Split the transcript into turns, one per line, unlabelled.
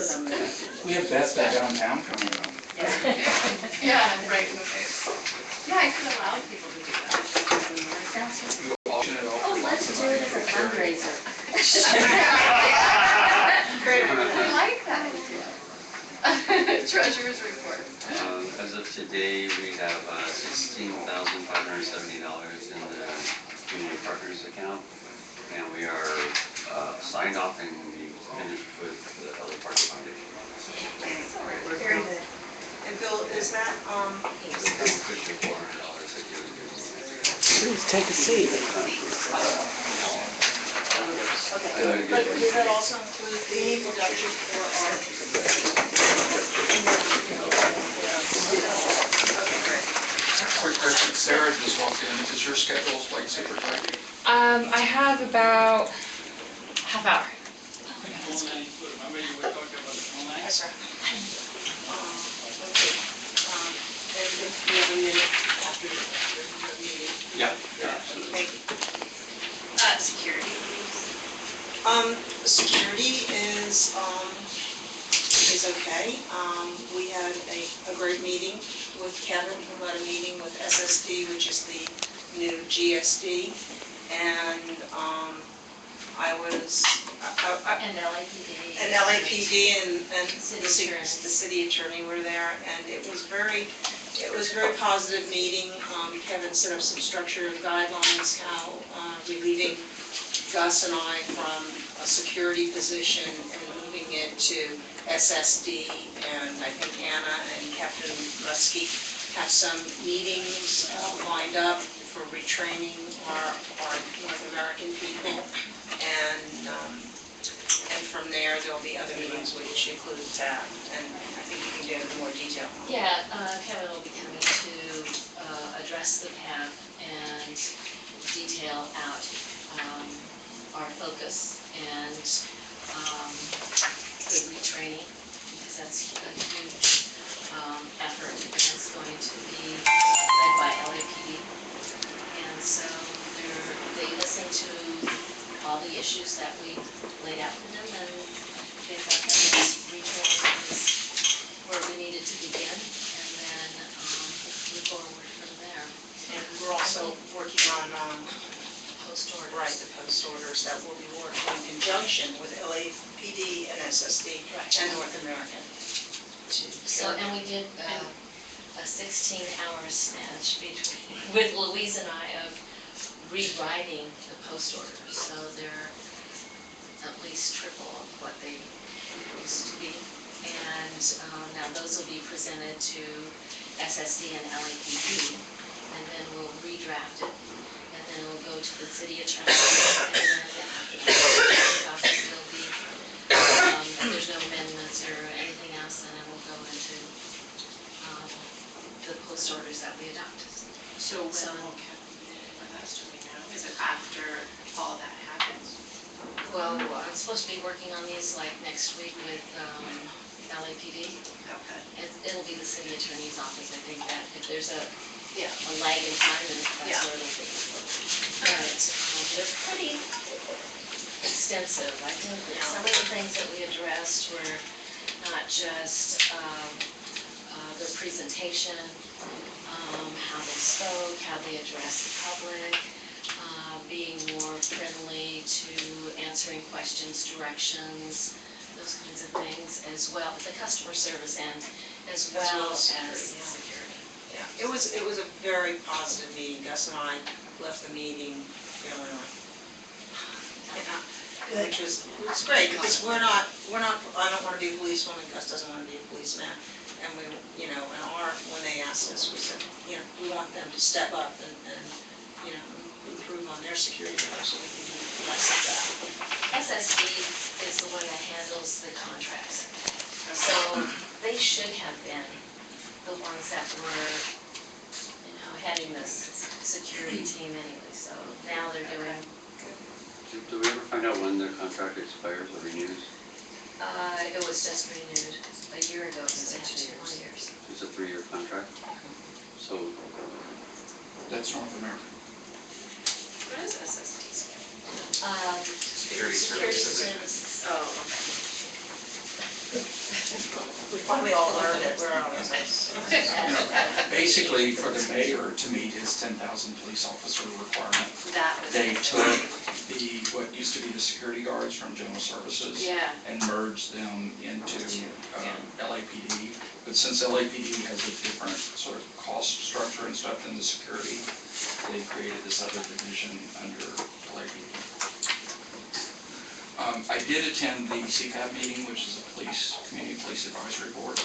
them there.
We have Beth back downtown coming up.
Yeah, right in the face. Yeah, I could allow people to do that.
You auction it off for
Oh,
lots
let's
of
do
money.
it as a fundraiser.
I like that idea. Treasurer's report.
As of today, we have $16,570 in the community partners account, and we are signed off and we finished with the LA Park Foundation.
Very good. And Bill, is that,
It's officially $400 that you would do.
Please take a seat.
okay, but does that also include the production for our? Okay, great.
Quick question, Sarah just walked in. Is your schedule like super tight?
I have about half hour.
That's right. Okay. And if we have a minute after the meeting.
Yeah, absolutely.
Thank you.
Security.
Security is okay. We had a great meeting with Kevin. We had a meeting with SSD, which is the new GSD, and I was
And LAPD.
and LAPD and
City attorney.
the city attorney were there, and it was very positive meeting. Kevin set up some structure and guidelines how relieving Gus and I from a security position and moving it to SSD, and I think Anna and Captain Lusky have some meetings lined up for retraining our North American people, and from there'll be other meetings which include that, and I think you can get into more detail.
Yeah, Kevin will be coming to address the path and detail out our focus and the retraining, because that's a huge effort. It's going to be led by LAPD, and so they listen to all the issues that we laid out for them, and they thought that this retraining is where we needed to begin, and then move forward from there.
And we're also working on
Post orders.
right, the post orders that will be working in conjunction with LAPD and SSD and North American.
So, and we did a 16-hour snatch with Louise and I of rewriting the post orders, so they're at least triple of what they used to be. And now those will be presented to SSD and LAPD, and then we'll redraft it, and then it'll go to the city attorney, and then after that, there'll be, if there's no amendments or anything else, then it will go into the post orders that we adopted.
So when will Kevin be with us, do we know? Is it after all that happens?
Well, I'm supposed to be working on these like next week with LAPD.
Okay.
It'll be the city attorney's office, I think, that if there's a
Yeah.
lag in time, then
Yeah.
that's where it'll be. But they're pretty extensive. I think that some of the things that we addressed were not just their presentation, how they spoke, how they addressed the public, being more friendly to answering questions, directions, those kinds of things, as well as the customer service end, as well as security.
Yeah, it was a very positive meeting. Gus and I left the meeting feeling like, which was great, because we're not, I don't want to be a policewoman, Gus doesn't want to be a policeman, and we, and when they asked us, we said, we want them to step up and improve on their security measures so we can do less of that.
SSD is the one that handles the contracts. So they should have been the ones that were, heading this security team anyway. So now they're doing.
Do we ever find out when their contract expires or renews?
It was just renewed a year ago, so they had 2 years.
It's a 3-year contract? So
That's North America.
What is SSD?
Security
Security
services.
services.
Oh, okay.
finally all learned it, we're on this.
You know, basically, for the mayor to meet his 10,000 police officer requirement,
That was.
they took what used to be the security guards from general services
Yeah.
and merged them into LAPD. But since LAPD has a different sort of cost structure and stuff than the security, they created this other division under LAPD. I did attend the CPAB meeting, which is a community police advisory board.